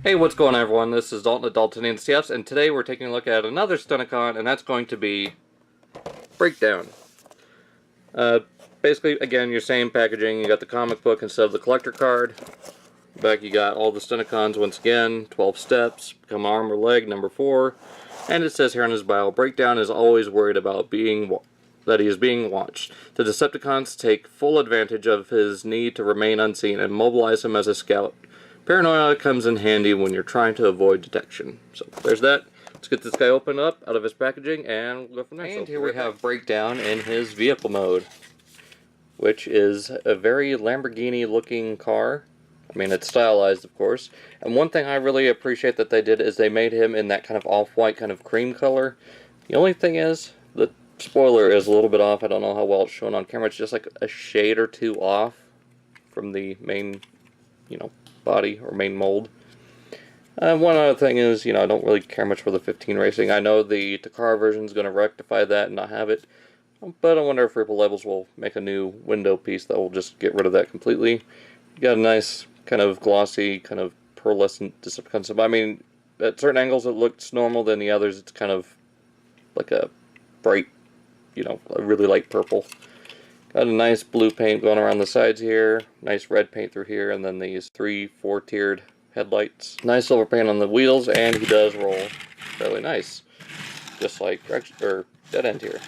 Hey, what's going on, everyone? This is Dalton at Dalton and CFs, and today we're taking a look at another Stunticon, and that's going to be Breakdown. Basically, again, your same packaging. You got the comic book instead of the collector card. Back you got all the Stunticons once again, 12 steps, become arm or leg, number 4. And it says here on his bio, Breakdown is always worried about that he is being watched. The Decepticons take full advantage of his need to remain unseen and mobilize him as a scout. Paranoia comes in handy when you're trying to avoid detection. So there's that. Let's get this guy opened up out of his packaging and we'll go from there. And here we have Breakdown in his vehicle mode, which is a very Lamborghini looking car. I mean, it's stylized, of course. And one thing I really appreciate that they did is they made him in that kind of off-white kind of cream color. The only thing is, the spoiler is a little bit off. I don't know how well it's shown on camera. It's just like a shade or two off from the main, body or main mold. One other thing is, I don't really care much for the 15 racing. I know the Takara version is going to rectify that and not have it, but I wonder if Ripple Labels will make a new window piece that will just get rid of that completely. You got a nice kind of glossy, kind of pearlescent Decepticon. I mean, at certain angles it looks normal, then the others it's kind of like a bright, a really light purple. Got a nice blue paint going around the sides here, nice red paint through here, and then these 3-4 tiered headlights. Nice silver paint on the wheels, and he does roll fairly nice, just like Dead End here.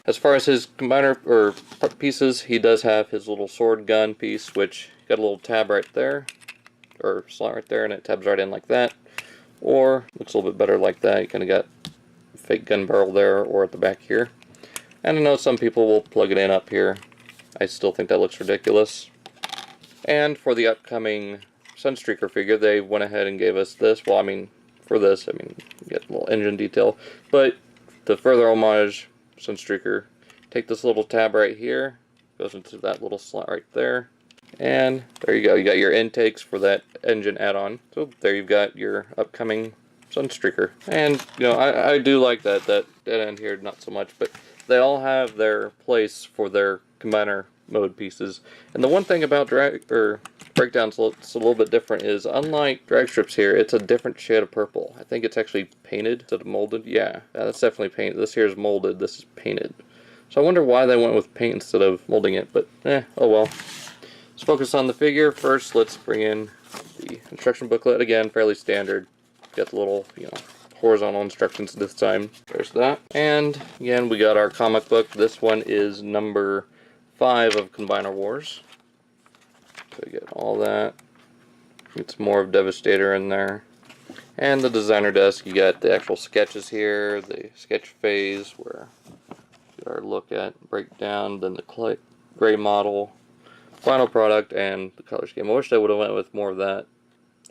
As far as his combiner or pieces, he does have his little sword gun piece, which got a little tab right there, or slot right there, and it tabs right in like that. Or looks a little bit better like that. You kind of got a fake gun barrel there, or at the back here. And I know some people will plug it in up here. I still think that looks ridiculous. And for the upcoming Sunstreaker figure, they went ahead and gave us this. Well, for this, you get a little engine detail. But to further homage Sunstreaker, take this little tab right here, goes into that little slot right there. And there you go. You got your intakes for that engine add-on. So there you've got your upcoming Sunstreaker. And, I do like that Dead End here, not so much, but they all have their place for their combiner mode pieces. And the one thing about Breakdown's it's a little bit different is, unlike drag strips here, it's a different shade of purple. I think it's actually painted instead of molded. Yeah, that's definitely painted. This here is molded, this is painted. So I wonder why they went with paint instead of molding it, but oh well. Let's focus on the figure. First, let's bring in the instruction booklet. Again, fairly standard. Got the little, horizontal instructions this time. There's that. And again, we got our comic book. This one is number 5 of Combiner Wars. So you get all that. It's more of Devastator in there. And the designer desk, you got the actual sketches here, the sketch phase where you our look at Breakdown, then the gray model, final product, and the color scheme. I wish they would have went with more of that.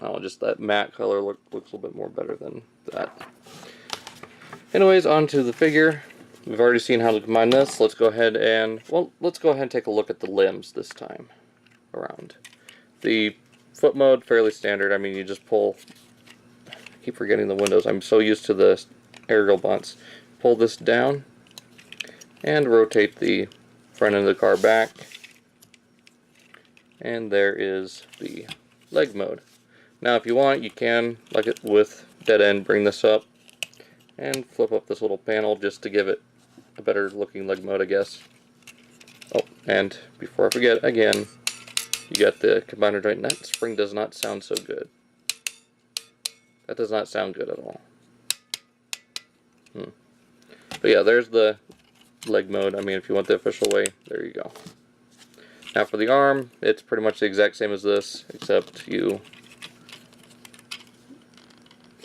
Oh, just that matte color looks a little bit more better than that. Anyways, on to the figure. We've already seen how to combine this. Let's go ahead and take a look at the limbs this time around. The foot mode, fairly standard. You just pull. I keep forgetting the windows. I'm so used to the aerial bunts. Pull this down and rotate the front end of the car back. And there is the leg mode. Now, if you want, you can, like it with Dead End, bring this up and flip up this little panel just to give it a better looking leg mode, I guess. Oh, and before I forget, again, you got the combiner joint. That spring does not sound so good. That does not sound good at all. But yeah, there's the leg mode. If you want the official way, there you go. Now for the arm, it's pretty much the exact same as this, except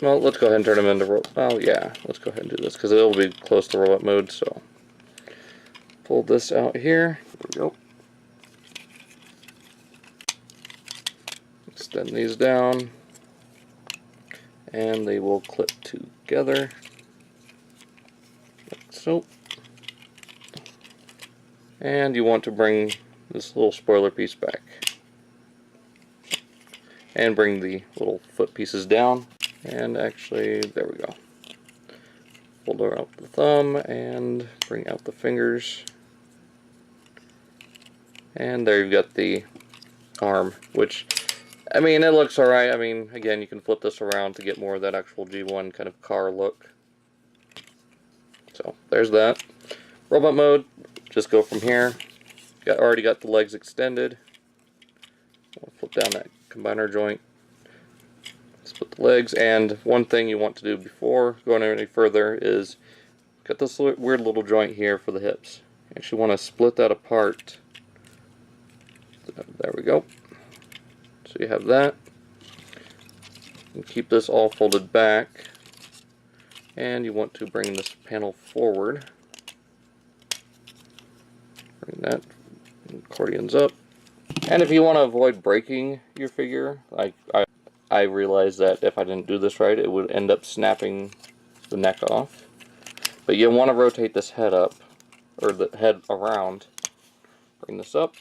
well, let's go ahead and turn them into let's go ahead and do this, because it'll be close to robot mode, so. Pull this out here. There we go. Extend these down. And they will clip together. Like so. And you want to bring this little spoiler piece back. And bring the little foot pieces down. And actually, there we go. Fold out the thumb and bring out the fingers. And there you've got the arm, which I mean, it looks alright. I mean, again, you can flip this around to get more of that actual G1 kind of car look. So, there's that. Robot mode, just go from here. Already got the legs extended. I'll flip down that combiner joint. Split the legs, and one thing you want to do before going any further is got this weird little joint here for the hips. You actually want to split that apart. There we go. So you have that. And keep this all folded back. And you want to bring this panel forward. Bring that accordions up. And if you want to avoid breaking your figure, I realized that if I didn't do this right, it would end up snapping the neck off. But you want to rotate this head up, or the head around. Bring this up.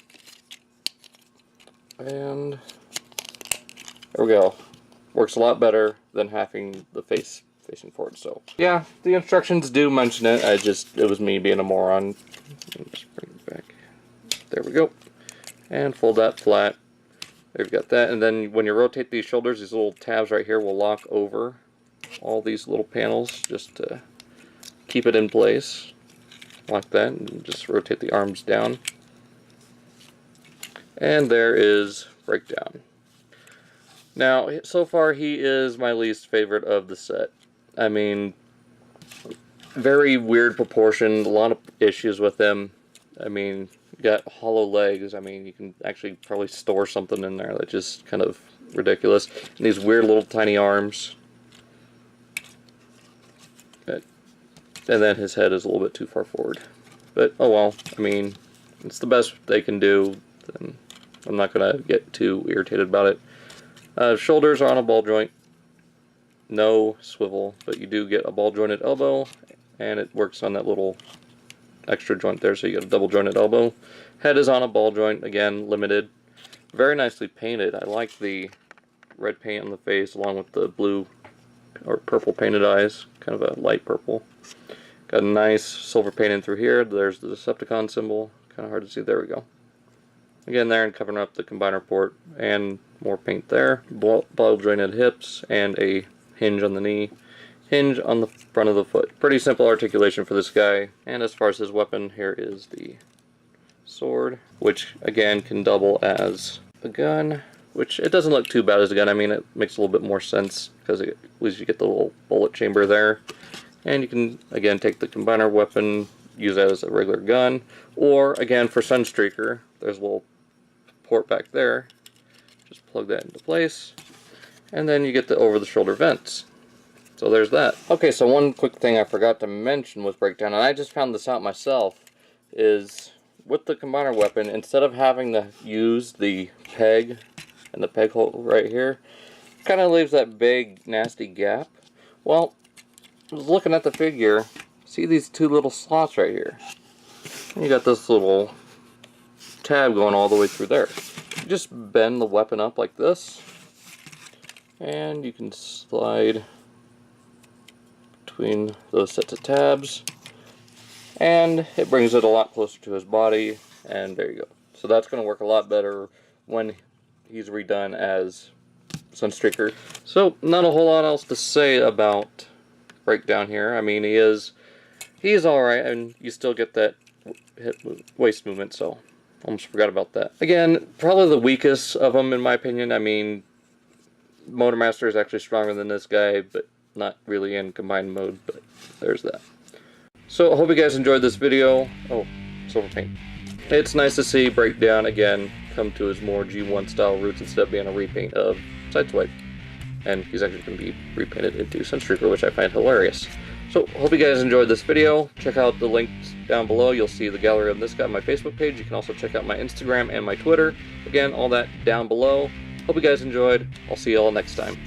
And there we go. Works a lot better than having the face facing forward. So yeah, the instructions do mention it. It was me being a moron. Just bring it back. There we go. And fold that flat. There you've got that. And then when you rotate these shoulders, these little tabs right here will lock over all these little panels just to keep it in place. Like that. And just rotate the arms down. And there is Breakdown. Now, so far he is my least favorite of the set. I mean, very weird proportion, a lot of issues with him. I mean, you got hollow legs. I mean, you can actually probably store something in there that's just kind of ridiculous. And these weird little tiny arms. And then his head is a little bit too far forward. But, oh well, I mean, it's the best they can do. Then I'm not going to get too irritated about it. Shoulders are on a ball joint. No swivel, but you do get a ball jointed elbow, and it works on that little extra joint there, so you get a double jointed elbow. Head is on a ball joint, again, limited. Very nicely painted. I like the red paint on the face along with the blue or purple painted eyes, kind of a light purple. Got a nice silver paint in through here. There's the Decepticon symbol, kind of hard to see. There we go. Again there, and covering up the combiner port, and more paint there. Ball jointed hips, and a hinge on the knee, hinge on the front of the foot. Pretty simple articulation for this guy. And as far as his weapon, here is the sword, which again can double as a gun, which it doesn't look too bad as a gun. I mean, it makes a little bit more sense because at least you get the little bullet chamber there. And you can again take the combiner weapon, use that as a regular gun, or again for Sunstreaker, there's a little port back there. Just plug that into place, and then you get the over-the-shoulder vents. So there's that. Okay, so one quick thing I forgot to mention with Breakdown, and I just found this out myself, is with the combiner weapon, instead of having to use the peg and the peg hole right here, kind of leaves that big nasty gap. Well, I was looking at the figure, see these two little slots right here. And you got this little tab going all the way through there. You just bend the weapon up like this, and you can slide between those sets of tabs, and it brings it a lot closer to his body, and there you go. So that's going to work a lot better when he's redone as Sunstreaker. So not a whole lot else to say about Breakdown here. I mean, he's alright, and you still get that waist movement, so almost forgot about that. Again, probably the weakest of them in my opinion. I mean, Motormaster is actually stronger than this guy, but not really in combined mode, but there's that. So I hope you guys enjoyed this video. Oh, silver paint. It's nice to see Breakdown again come to his more G1 style roots instead of being a repaint of Sideswipe. And he's actually going to be repainted into Sunstreaker, which I find hilarious. So, hope you guys enjoyed this video. Check out the links down below. You'll see the gallery of this guy on my Facebook page. You can also check out my Instagram and my Twitter. Again, all that down below. Hope you guys enjoyed. I'll see you all next time.